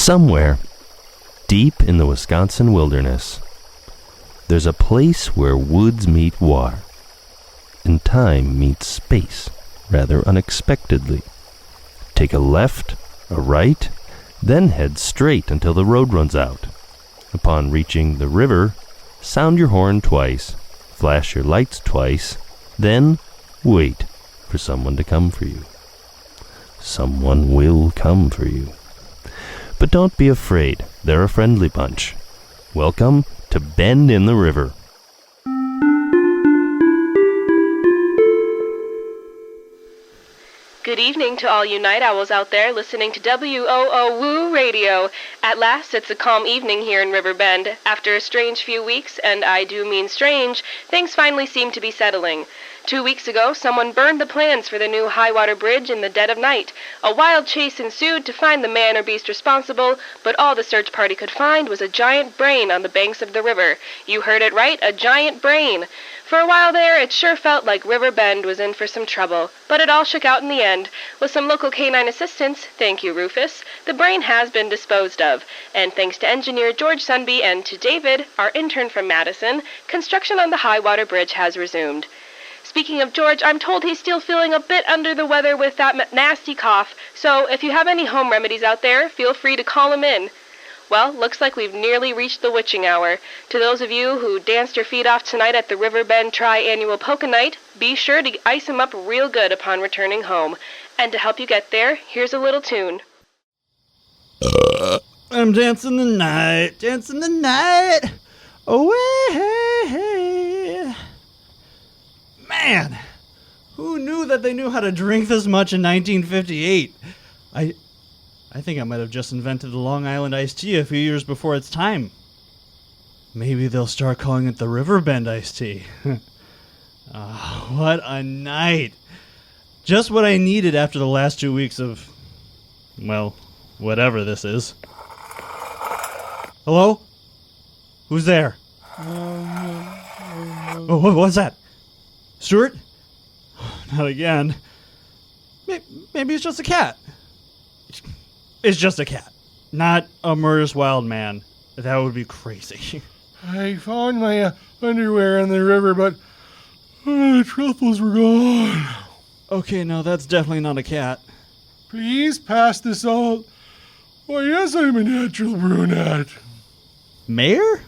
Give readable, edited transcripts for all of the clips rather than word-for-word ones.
Somewhere, deep in the Wisconsin wilderness, there's a place where woods meet water, and time meets space rather unexpectedly. Take a left, a right, then head straight until the road runs out. Upon reaching the river, sound your horn twice, flash your lights twice, then wait for someone to come for you. Someone will come for you. But don't be afraid, they're a friendly bunch. Welcome to Bend in the River. Good evening to all you night owls out there listening to WOO Radio. At last, it's a calm evening here in River Bend. After a strange few weeks, and I do mean strange, things finally seem to be settling. 2 weeks ago, someone burned the plans for the new high-water bridge in the dead of night. A wild chase ensued to find the man or beast responsible, but all the search party could find was a giant brain on the banks of the river. You heard it right, a giant brain. For a while there, it sure felt like River Bend was in for some trouble, but it all shook out in the end. With some local canine assistance, thank you, Rufus, the brain has been disposed of. And thanks to engineer George Sunby and to David, our intern from Madison, construction on the high-water bridge has resumed. Speaking of George, I'm told he's still feeling a bit under the weather with that nasty cough, so if you have any home remedies out there, feel free to call him in. Well, looks like we've nearly reached the witching hour. To those of you who danced your feet off tonight at the River Bend Tri-Annual Polka Night, be sure to ice them up real good upon returning home. And to help you get there, here's a little tune. I'm dancing the night, away. Man, who knew that they knew how to drink this much in 1958? I think I might have just invented the Long Island iced tea a few years before its time. Maybe they'll start calling it the River Bend iced tea. Oh, what a night. Just what I needed after the last 2 weeks of, well, whatever this is. Hello? Who's there? Oh, what's that? Stuart? Not again. Maybe it's just a cat. It's just a cat, not a murderous wild man. That would be crazy. I found my underwear in the river, but the truffles were gone. Okay, no, that's definitely not a cat. Please pass the salt. Why, yes, I'm a natural brunette. Mayor?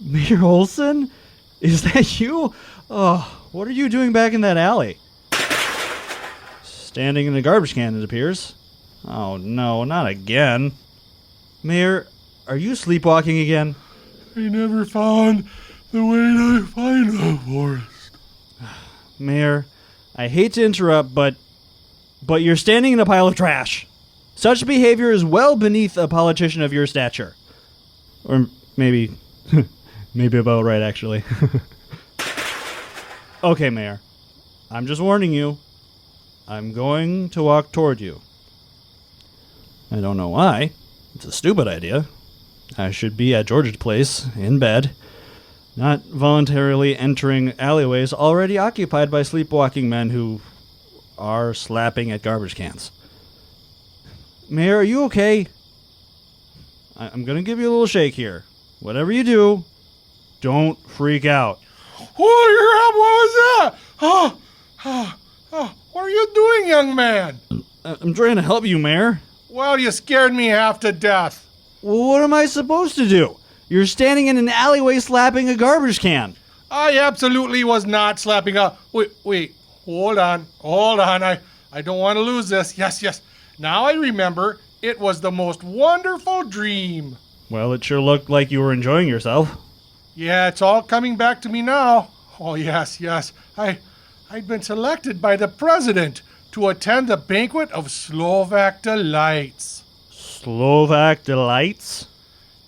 Mayor Olson? Is that you? Oh, what are you doing back in that alley? Standing in a garbage can, it appears. Oh no, not again. Mayor, are you sleepwalking again? I never found the way to find the forest. Mayor, I hate to interrupt, but you're standing in a pile of trash. Such behavior is well beneath a politician of your stature. Or maybe about right, actually. Okay, Mayor. I'm just warning you. I'm going to walk toward you. I don't know why. It's a stupid idea. I should be at George's place, in bed, not voluntarily entering alleyways already occupied by sleepwalking men who are slapping at garbage cans. Mayor, are you okay? I'm going to give you a little shake here. Whatever you do, don't freak out. Oh, what was that? What are you doing, young man? I'm trying to help you, Mayor. Well, you scared me half to death. Well, what am I supposed to do? You're standing in an alleyway slapping a garbage can. I absolutely was not slapping a... Wait, hold on. I don't want to lose this. Yes. Now I remember. It was the most wonderful dream. Well, it sure looked like you were enjoying yourself. Yeah, it's all coming back to me now. Oh, yes. I'd been selected by the president to attend the banquet of Slovak Delights. Slovak Delights?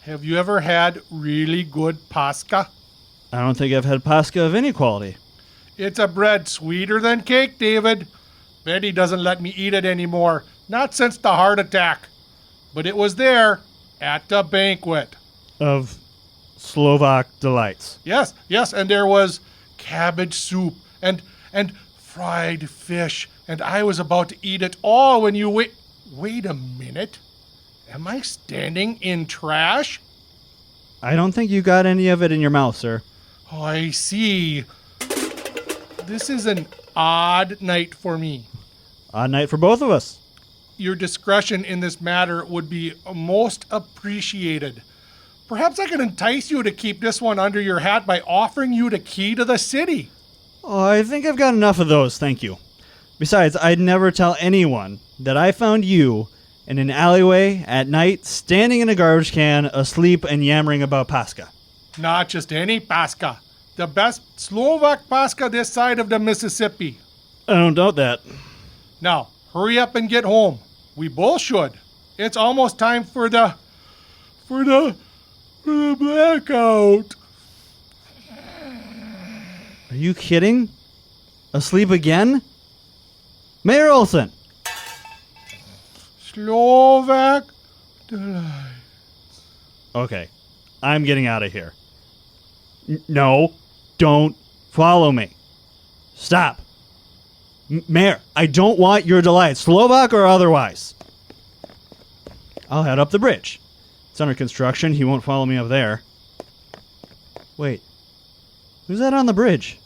Have you ever had really good paska? I don't think I've had paska of any quality. It's a bread sweeter than cake, David. Betty doesn't let me eat it anymore, not since the heart attack. But it was there, at the banquet. Of Slovak Delights? Yes, and there was cabbage soup and fried fish, and I was about to eat it all when you wait a minute. Am I standing in trash? I don't think you got any of it in your mouth, sir. Oh, I see. This is an odd night for me. Odd night for both of us. Your discretion in this matter would be most appreciated. Perhaps I can entice you to keep this one under your hat by offering you the key to the city. Oh, I think I've got enough of those, thank you. Besides, I'd never tell anyone that I found you in an alleyway at night, standing in a garbage can, asleep and yammering about Pascha. Not just any Pascha. The best Slovak Pascha this side of the Mississippi. I don't doubt that. Now, hurry up and get home. We both should. It's almost time for the blackout. Are you kidding? Asleep again? Mayor Olson! Slovak delight. Okay, I'm getting out of here. No, don't follow me. Stop. Mayor, I don't want your delight, Slovak or otherwise. I'll head up the bridge. It's under construction. He won't follow me up there. Wait. Who's that on the bridge?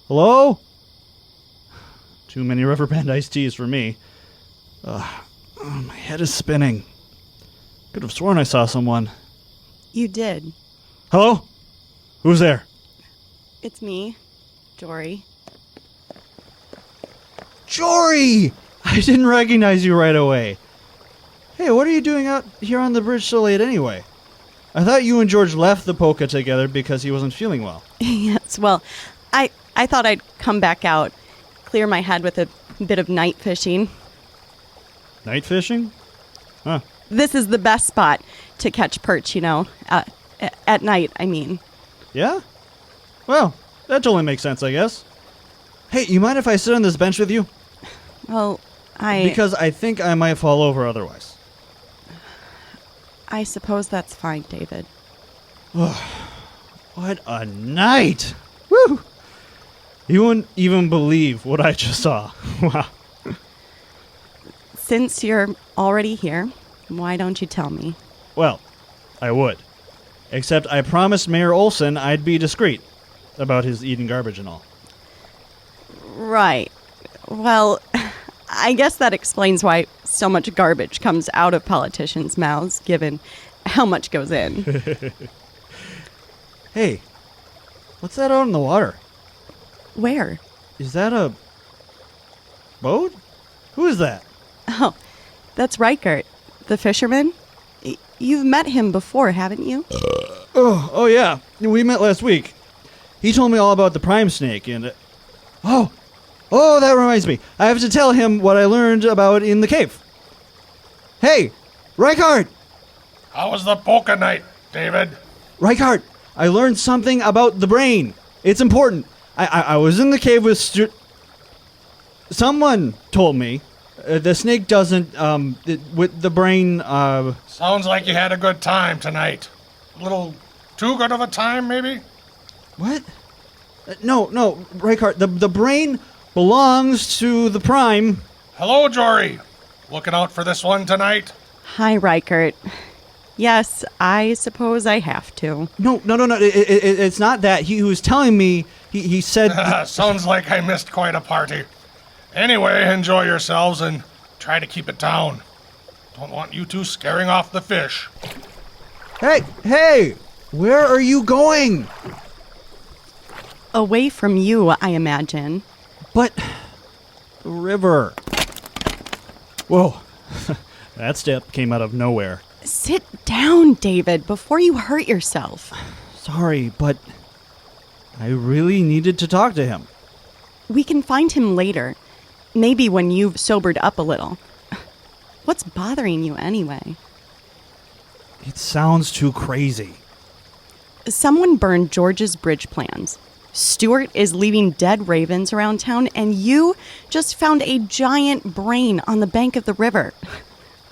Hello? Too many rubber band iced teas for me. Oh, my head is spinning. Could have sworn I saw someone. You did. Hello? Who's there? It's me, Jory. Jory! I didn't recognize you right away. Hey, what are you doing out here on the bridge so late anyway? I thought you and George left the polka together because he wasn't feeling well. Yes, well, I thought I'd come back out, clear my head with a bit of night fishing. Night fishing? Huh. This is the best spot to catch perch, you know, at night, I mean. Yeah? Well, that totally makes sense, I guess. Hey, you mind if I sit on this bench with you? Well, Because I think I might fall over otherwise. I suppose that's fine, David. What a night! Woo! You wouldn't even believe what I just saw. Wow. Since you're already here, why don't you tell me? Well, I would. Except I promised Mayor Olson I'd be discreet about his eating garbage and all. Right. Well, I guess that explains why so much garbage comes out of politicians' mouths, given how much goes in. Hey, what's that out in the water? Where? Is that a boat? Who is that? Oh, that's Rykert, the fisherman. You've met him before, haven't you? Oh yeah. We met last week. He told me all about the prime snake and... Oh, that reminds me. I have to tell him what I learned about in the cave. Hey, Rykert! How was the polka night, David? Rykert, I learned something about the brain. It's important. I was in the cave with someone told me the snake doesn't, with the brain, Sounds like you had a good time tonight. A little too good of a time, maybe? What? No, Rykert, the brain belongs to the prime. Hello, Jory. Looking out for this one tonight? Hi, Rykert. Yes, I suppose I have to. No. It's not that. He was telling me. He said. Sounds like I missed quite a party. Anyway, enjoy yourselves and try to keep it down. Don't want you two scaring off the fish. Hey! Where are you going? Away from you, I imagine. But the river. Whoa, that step came out of nowhere. Sit down, David, before you hurt yourself. Sorry, but I really needed to talk to him. We can find him later. Maybe when you've sobered up a little. What's bothering you anyway? It sounds too crazy. Someone burned George's bridge plans. Stuart is leaving dead ravens around town, and you just found a giant brain on the bank of the river.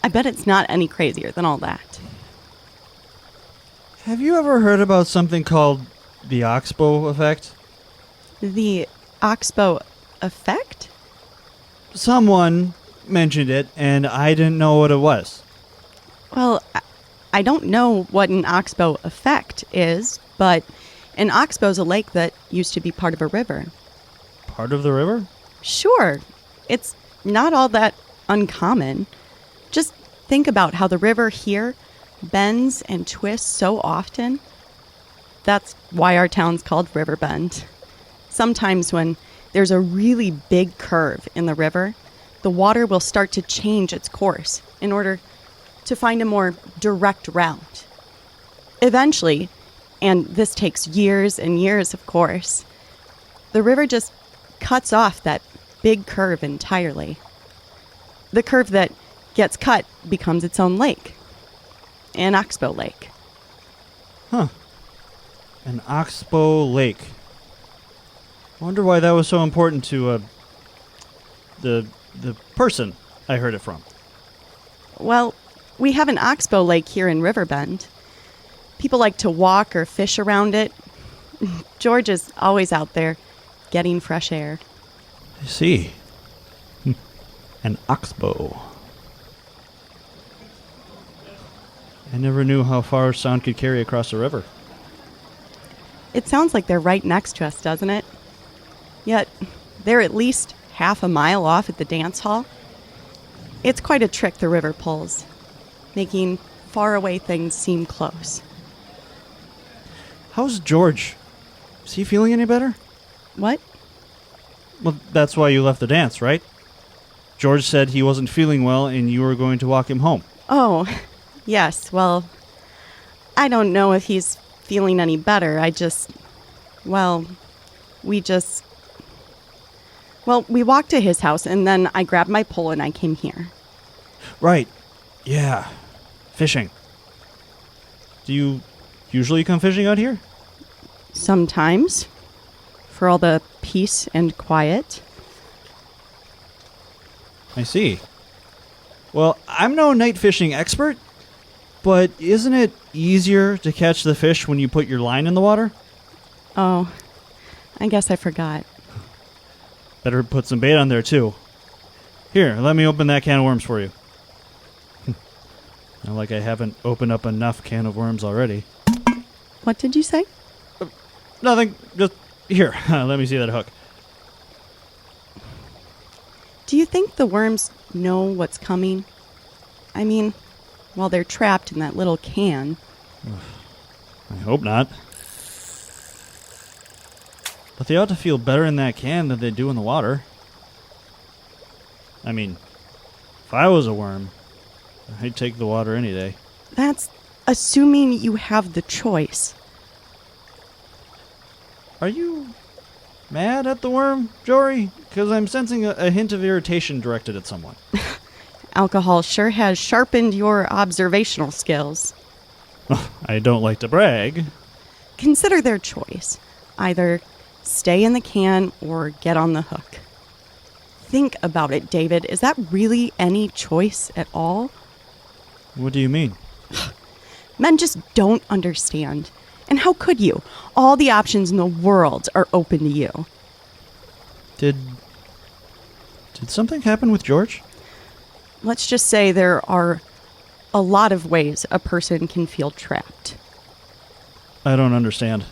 I bet it's not any crazier than all that. Have you ever heard about something called the Oxbow effect? The Oxbow effect? Someone mentioned it, and I didn't know what it was. Well, I don't know what an oxbow effect is, but an oxbow's a lake that used to be part of a river. Part of the river? Sure. It's not all that uncommon. Just think about how the river here bends and twists so often. That's why our town's called Riverbend. Sometimes when there's a really big curve in the river, the water will start to change its course in order to find a more direct route. Eventually, and this takes years and years, of course, the river just cuts off that big curve entirely. The curve that gets cut becomes its own lake, an oxbow lake. Huh. An oxbow lake. I wonder why that was so important to the person I heard it from. Well, we have an oxbow lake here in Riverbend. People like to walk or fish around it. George is always out there getting fresh air. I see. An oxbow. I never knew how far sound could carry across a river. It sounds like they're right next to us, doesn't it? Yet, they're at least half a mile off at the dance hall. It's quite a trick the river pulls, making faraway things seem close. How's George? Is he feeling any better? What? Well, that's why you left the dance, right? George said he wasn't feeling well and you were going to walk him home. Oh, yes, well, I don't know if he's feeling any better. We walked to his house and then I grabbed my pole and I came here. Right. Yeah. Fishing. Do you usually come fishing out here? Sometimes, for all the peace and quiet. I see. Well, I'm no night fishing expert, but isn't it easier to catch the fish when you put your line in the water? Oh, I guess I forgot. Better put some bait on there, too. Here, let me open that can of worms for you. Not like I haven't opened up enough can of worms already. What did you say? Nothing. Just here. Let me see that hook. Do you think the worms know what's coming? I mean, while they're trapped in that little can. I hope not. But they ought to feel better in that can than they do in the water. I mean, if I was a worm, I'd take the water any day. That's assuming you have the choice. Are you mad at the worm, Jory? Because I'm sensing a hint of irritation directed at someone. Alcohol sure has sharpened your observational skills. I don't like to brag. Consider their choice. Either stay in the can or get on the hook. Think about it, David. Is that really any choice at all? What do you mean? Men just don't understand. And how could you? All the options in the world are open to you. Did something happen with George? Let's just say there are a lot of ways a person can feel trapped. I don't understand.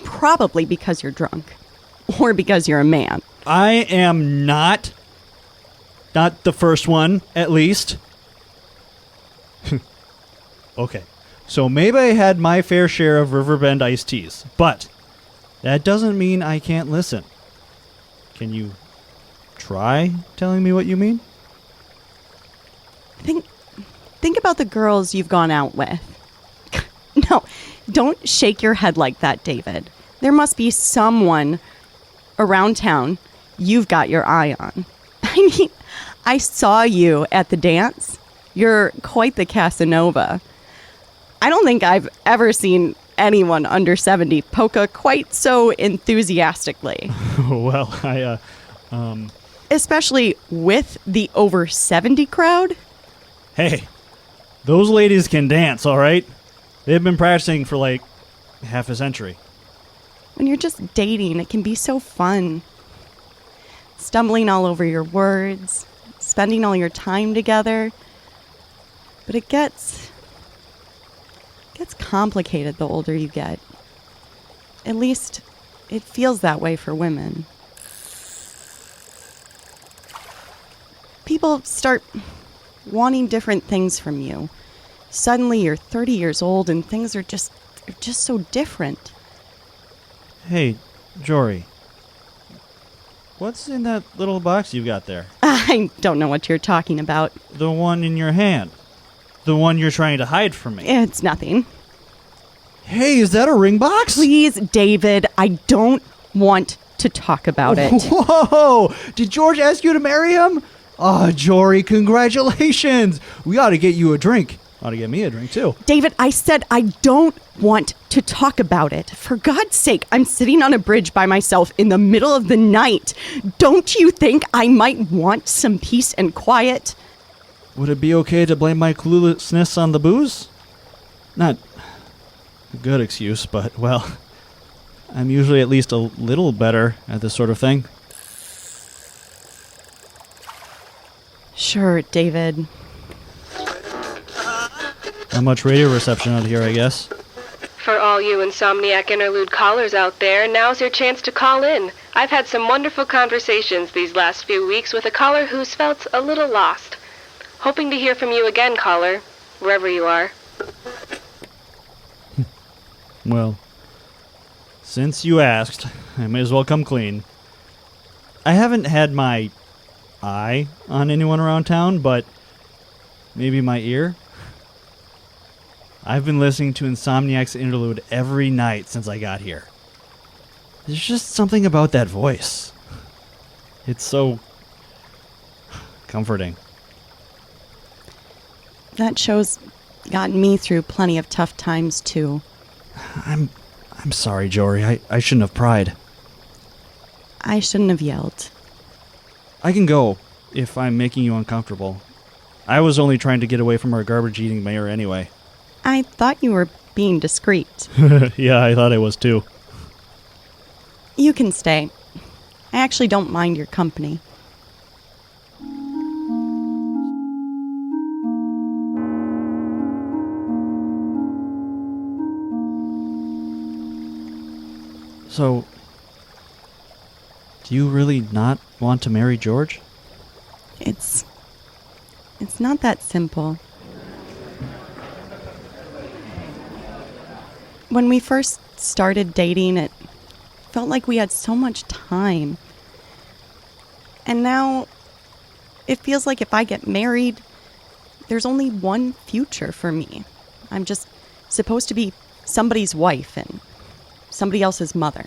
Probably because you're drunk. Or because you're a man. I am not. Not the first one, at least. Okay. So maybe I had my fair share of Riverbend iced teas, but that doesn't mean I can't listen. Can you try telling me what you mean? Think about the girls you've gone out with. No, don't shake your head like that, David. There must be someone around town you've got your eye on. I mean, I saw you at the dance. You're quite the Casanova. I don't think I've ever seen anyone under 70 polka quite so enthusiastically. Well, Especially with the over 70 crowd. Hey, those ladies can dance, all right? They've been practicing for like half a century. When you're just dating, it can be so fun. Stumbling all over your words, spending all your time together. But it gets gets complicated the older you get. At least, it feels that way for women. People start wanting different things from you. Suddenly you're 30 years old and things are just so different. Hey, Jory. What's in that little box you've got there? I don't know what you're talking about. The one in your hand. The one you're trying to hide from me. It's nothing. Hey, is that a ring box? Please, David, I don't want to talk about it. Whoa! Did George ask you to marry him? Oh, Jory, congratulations! We ought to get you a drink. Ought to get me a drink, too. David, I said I don't want to talk about it. For God's sake, I'm sitting on a bridge by myself in the middle of the night. Don't you think I might want some peace and quiet? Would it be okay to blame my cluelessness on the booze? Not a good excuse, but, well, I'm usually at least a little better at this sort of thing. Sure, David. Not much radio reception out here, I guess. For all you insomniac interlude callers out there, now's your chance to call in. I've had some wonderful conversations these last few weeks with a caller who's felt a little lost. Hoping to hear from you again, caller, wherever you are. Well, since you asked, I may as well come clean. I haven't had my eye on anyone around town, but maybe my ear. I've been listening to Insomniac's Interlude every night since I got here. There's just something about that voice. It's so comforting. That show's gotten me through plenty of tough times, too. I'm sorry, Jory. I shouldn't have pried. I shouldn't have yelled. I can go if I'm making you uncomfortable. I was only trying to get away from our garbage-eating mayor anyway. I thought you were being discreet. Yeah, I thought I was too. You can stay. I actually don't mind your company. So, do you really not want to marry George? It's not that simple. When we first started dating, it felt like we had so much time. And now, it feels like if I get married, there's only one future for me. I'm just supposed to be somebody's wife and somebody else's mother.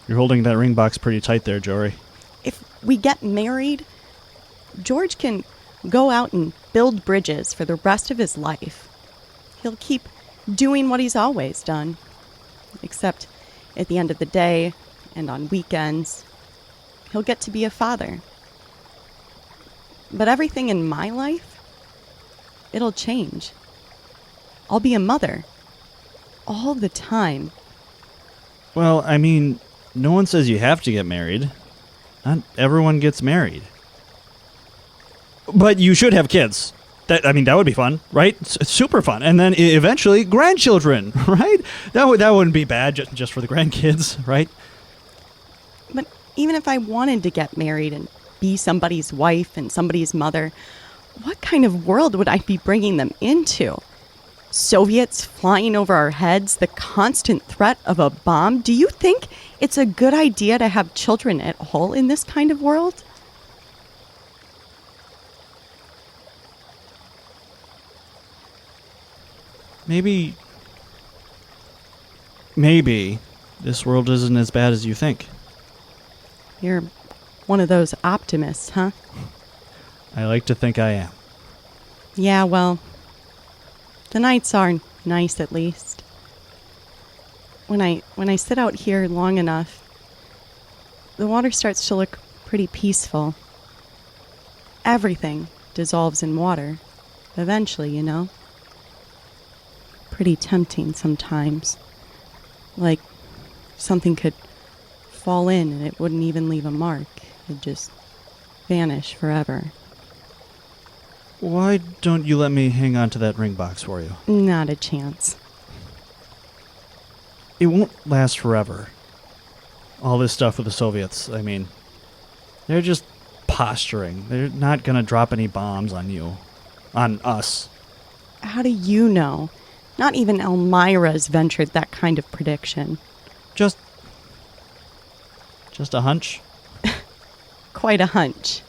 You're holding that ring box pretty tight there, Jory. If we get married, George can go out and build bridges for the rest of his life. He'll keep doing what he's always done. Except at the end of the day and on weekends, he'll get to be a father. But everything in my life, it'll change. I'll be a mother. All the time. Well, I mean, no one says you have to get married. Not everyone gets married. But you should have kids. That would be fun, right? It's super fun. And then eventually grandchildren, right? That wouldn't be bad just for the grandkids, right? But even if I wanted to get married and be somebody's wife and somebody's mother, what kind of world would I be bringing them into? Soviets flying over our heads, the constant threat of a bomb. Do you think it's a good idea to have children at all in this kind of world? Maybe this world isn't as bad as you think. You're one of those optimists, huh? I like to think I am. Yeah, well, the nights are nice at least. When I sit out here long enough, the water starts to look pretty peaceful. Everything dissolves in water, eventually, you know? Pretty tempting sometimes. Like something could fall in and it wouldn't even leave a mark. It'd just vanish forever. Why don't you let me hang on to that ring box for you? Not a chance. it won't last forever. All this stuff with the Soviets, I mean, they're just posturing. They're not going to drop any bombs on you. On us. How do you know? Not even Elmira's ventured that kind of prediction. Just a hunch? Quite a hunch.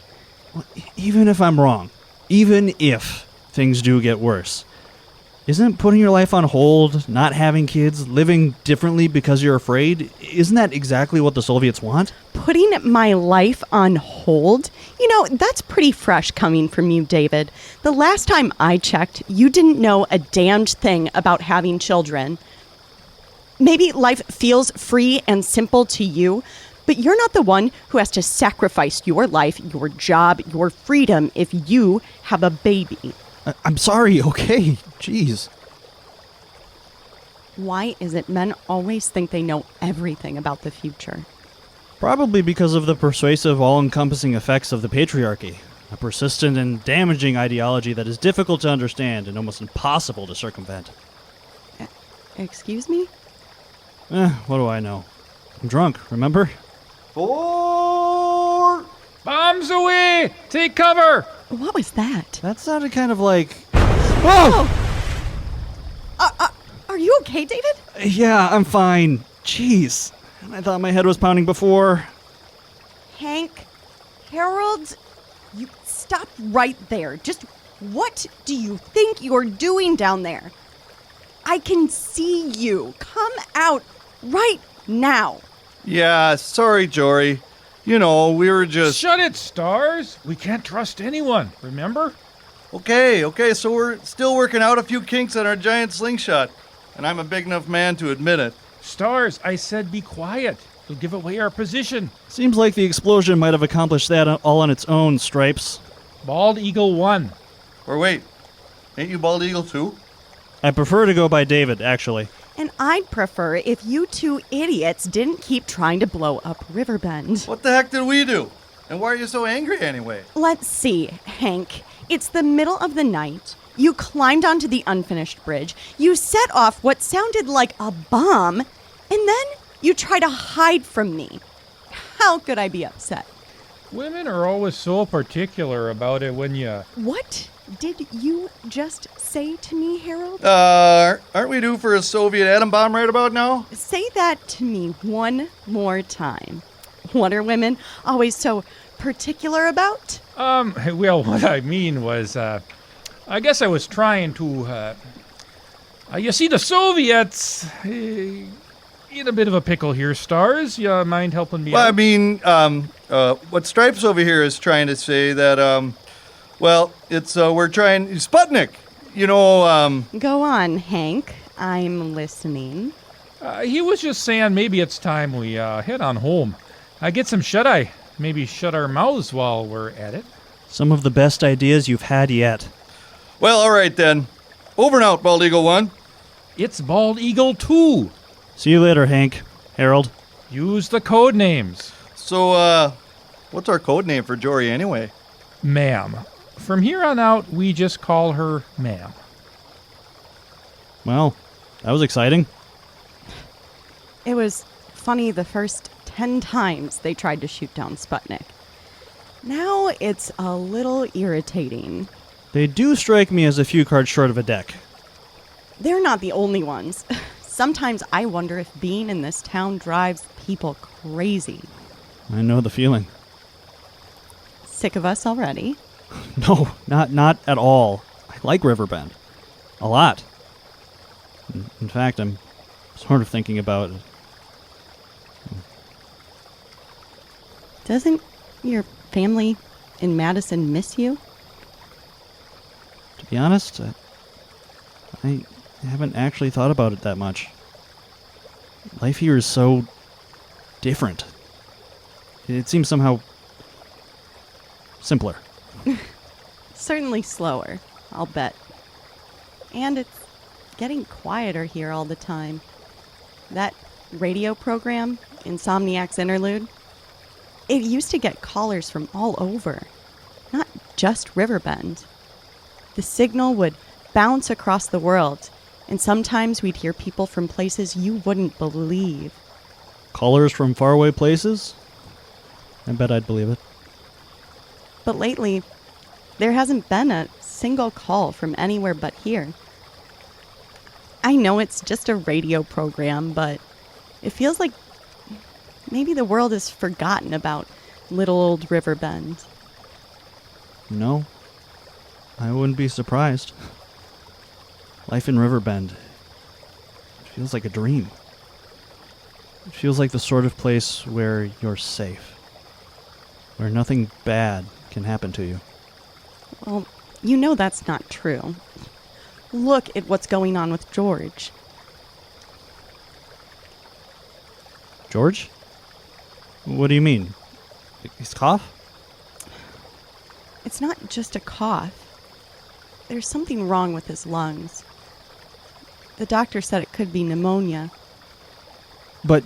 Well, even if I'm wrong, even if things do get worse, isn't putting your life on hold, not having kids, living differently because you're afraid, isn't that exactly what the Soviets want? Putting my life on hold? You know, that's pretty fresh coming from you, David. The last time I checked, you didn't know a damned thing about having children. Maybe life feels free and simple to you, but you're not the one who has to sacrifice your life, your job, your freedom if you have a baby. I'm sorry, okay? Jeez. Why is it men always think they know everything about the future? Probably because of the persuasive, all-encompassing effects of the patriarchy. A persistent and damaging ideology that is difficult to understand and almost impossible to circumvent. Excuse me? What do I know? I'm drunk, remember? 4! Bombs away! Take cover! What was that? That sounded kind of like... Whoa! Are you okay, David? Yeah, I'm fine. Jeez. I thought my head was pounding before. Hank, Harold, you stop right there. Just what do you think you're doing down there? I can see you. Come out right now. Yeah, sorry, Jory. You know, we were just... Shut it, Stars! We can't trust anyone, remember? Okay, so we're still working out a few kinks on our giant slingshot. And I'm a big enough man to admit it. Stars, I said be quiet. You'll give away our position. Seems like the explosion might have accomplished that all on its own, Stripes. Bald Eagle 1. Or wait, ain't you Bald Eagle too? I prefer to go by David, actually. And I'd prefer if you two idiots didn't keep trying to blow up Riverbend. What the heck did we do? And why are you so angry anyway? Let's see, Hank. It's the middle of the night. You climbed onto the unfinished bridge. You set off what sounded like a bomb. And then you try to hide from me. How could I be upset? Women are always so particular about it when you... What did you just say to me, Harold? Aren't we due for a Soviet atom bomb right about now? Say that to me one more time. What are women always so particular about? Well, what I mean was, I guess I was trying to, you see, the Soviets, in a bit of a pickle here, Stars. You mind helping me out? Well, I mean, what Stripes over here is trying to say that, it's, we're trying... Sputnik! You know, Go on, Hank. I'm listening. He was just saying maybe it's time we, head on home. Get some shut-eye. Maybe shut our mouths while we're at it. Some of the best ideas you've had yet. Well, all right then. Over and out, Bald Eagle 1. It's Bald Eagle 2. See you later, Hank. Harold. Use the code names. So, what's our code name for Jory anyway? Ma'am. From here on out, we just call her Ma'am. Well, that was exciting. It was funny the first 10 times they tried to shoot down Sputnik. Now it's a little irritating. They do strike me as a few cards short of a deck. They're not the only ones. Sometimes I wonder if being in this town drives people crazy. I know the feeling. Sick of us already? No, not at all. I like Riverbend. A lot. In fact, I'm sort of thinking about it. Doesn't your family in Madison miss you? To be honest, I haven't actually thought about it that much. Life here is so different. It seems somehow simpler. Certainly slower, I'll bet. And it's getting quieter here all the time. That radio program, Insomniac's Interlude, it used to get callers from all over, not just Riverbend. The signal would bounce across the world, And sometimes we'd hear people from places you wouldn't believe. Callers from faraway places? I bet I'd believe it. But lately, there hasn't been a single call from anywhere but here. I know it's just a radio program, but it feels like maybe the world has forgotten about little old Riverbend. No, I wouldn't be surprised. Life in Riverbend, it feels like a dream. It feels like the sort of place where you're safe, where nothing bad can happen to you. Well, you know that's not true. Look at what's going on with George. George? What do you mean? His cough? It's not just a cough. There's something wrong with his lungs. The doctor said it could be pneumonia. But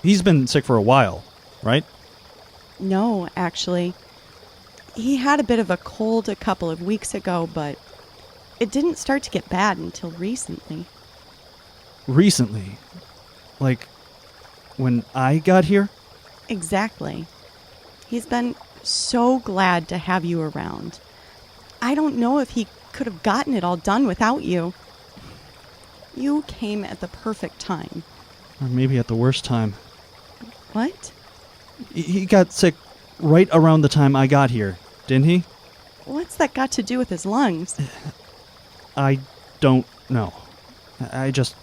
he's been sick for a while, right? No, actually. He had a bit of a cold a couple of weeks ago, but it didn't start to get bad until recently. Recently? Like, when I got here? Exactly. He's been so glad to have you around. I don't know if he could have gotten it all done without you. You came at the perfect time. Or maybe at the worst time. What? He got sick right around the time I got here, didn't he? What's that got to do with his lungs? I don't know. I just...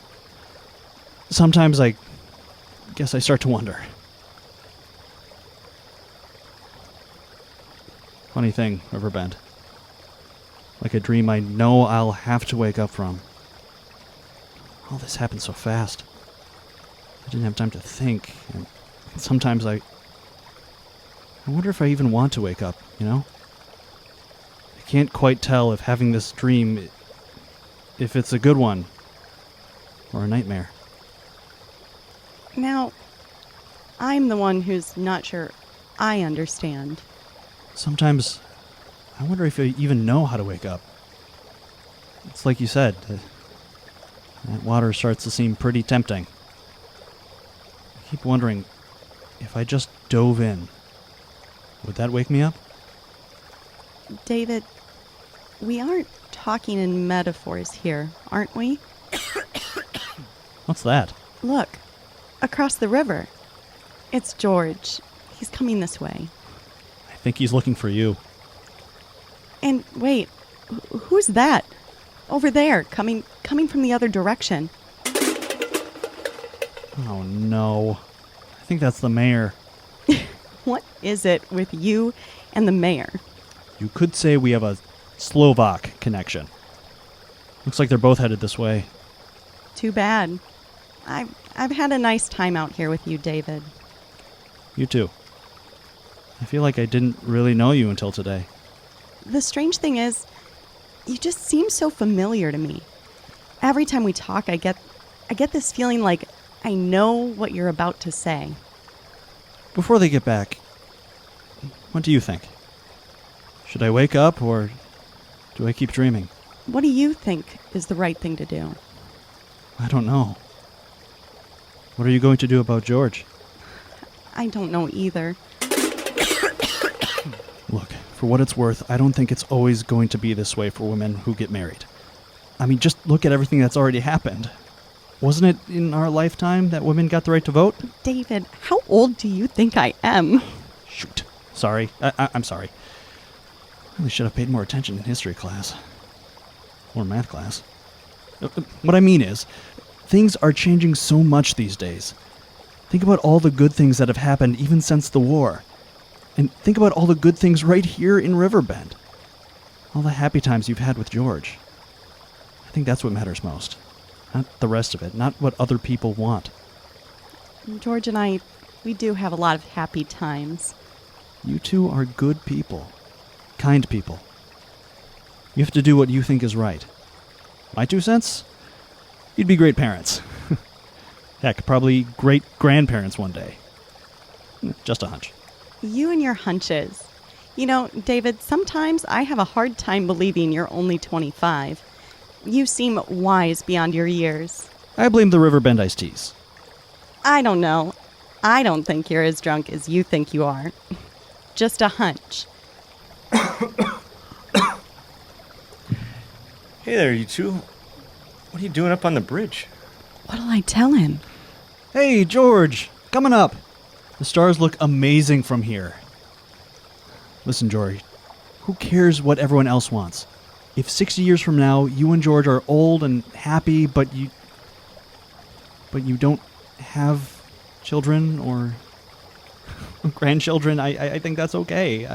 Sometimes I guess I start to wonder. Funny thing, Riverbend. Like a dream I know I'll have to wake up from. All this happened so fast. I didn't have time to think, and sometimes I wonder if I even want to wake up, you know? I can't quite tell if having this dream, if it's a good one, or a nightmare. Now, I'm the one who's not sure I understand. Sometimes I wonder if I even know how to wake up. It's like you said, that water starts to seem pretty tempting. I keep wondering, if I just dove in, would that wake me up? David, we aren't talking in metaphors here, aren't we? What's that? Look, across the river. It's George. He's coming this way. I think he's looking for you. And wait, who's that? Over there, coming from the other direction. Oh no. I think that's the mayor. What is it with you and the mayor? You could say we have a Slovak connection. Looks like they're both headed this way. Too bad. I've had a nice time out here with you, David. You too. I feel like I didn't really know you until today. The strange thing is, you just seem so familiar to me. Every time we talk, I get this feeling like I know what you're about to say. Before they get back, what do you think? Should I wake up, or do I keep dreaming? What do you think is the right thing to do? I don't know. What are you going to do about George? I don't know either. Look, for what it's worth, I don't think it's always going to be this way for women who get married. I mean, just look at everything that's already happened. Wasn't it in our lifetime that women got the right to vote? David, how old do you think I am? Shoot. Sorry. I'm sorry. Really should have paid more attention in history class. Or math class. What I mean is, things are changing so much these days. Think about all the good things that have happened even since the war. And think about all the good things right here in Riverbend. All the happy times you've had with George. I think that's what matters most. Not the rest of it, not what other people want. George and I, we do have a lot of happy times. You two are good people. Kind people. You have to do what you think is right. My 2 cents? You'd be great parents. Heck, probably great grandparents one day. Just a hunch. You and your hunches. You know, David, sometimes I have a hard time believing you're only 25. You seem wise beyond your years. I blame the Riverbend iced teas. I don't know. I don't think you're as drunk as you think you are. Just a hunch. Hey there, you two. What are you doing up on the bridge? What'll I tell him? Hey, George, coming up. The stars look amazing from here. Listen, George, who cares what everyone else wants? If 60 years from now, you and George are old and happy, but you don't have children or grandchildren, I think that's okay.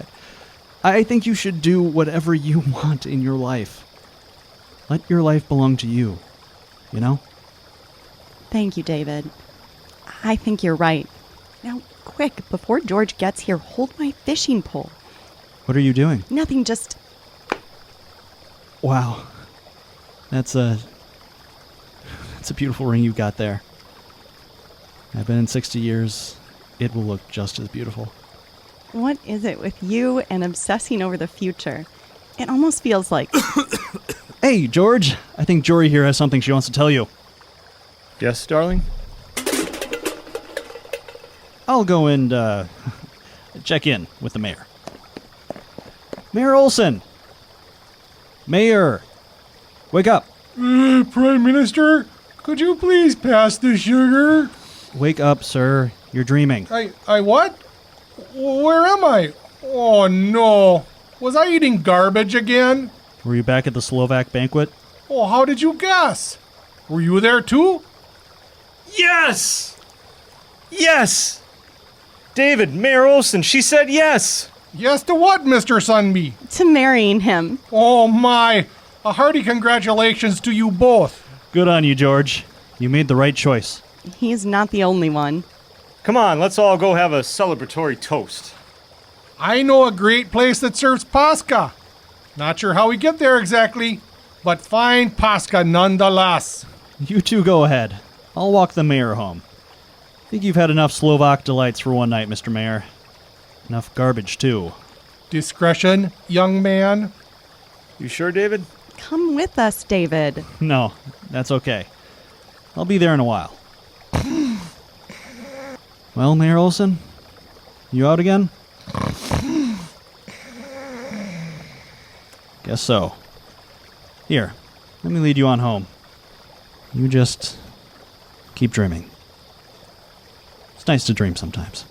I think you should do whatever you want in your life. Let your life belong to you, you know? Thank you, David. I think you're right. Now, quick, before George gets here, hold my fishing pole. What are you doing? Nothing, just... Wow. That's a beautiful ring you got there. I've been in 60 years. It will look just as beautiful. What is it with you and obsessing over the future? It almost feels like... Hey, George. I think Jory here has something she wants to tell you. Yes, darling? I'll go and, check in with the mayor. Mayor Olson! Mayor! Wake up! Prime Minister, could you please pass the sugar? Wake up, sir. You're dreaming. I what? Where am I? Oh, no. Was I eating garbage again? Were you back at the Slovak banquet? Oh, how did you guess? Were you there too? Yes! Yes! David, Mayor Olson, she said yes! Yes to what, Mr. Sunby? to marrying him. Oh, my. A hearty congratulations to you both. Good on you, George. You made the right choice. He's not the only one. Come on, let's all go have a celebratory toast. I know a great place that serves Pascha. Not sure how we get there exactly, but fine Pascha nonetheless. You two go ahead. I'll walk the mayor home. Think you've had enough Slovak delights for one night, Mr. Mayor. Enough garbage, too. Discretion, young man. You sure, David? Come with us, David. No, that's okay. I'll be there in a while. Well, Mayor Olson, you out again? Guess so. Here, let me lead you on home. You just keep dreaming. It's nice to dream sometimes.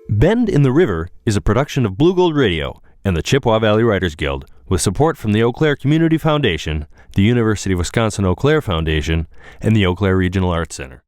Bend in the River is a production of Blugold Radio and the Chippewa Valley Writers Guild, with support from the Eau Claire Community Foundation, the University of Wisconsin-Eau Claire Foundation, and the Eau Claire Regional Arts Center.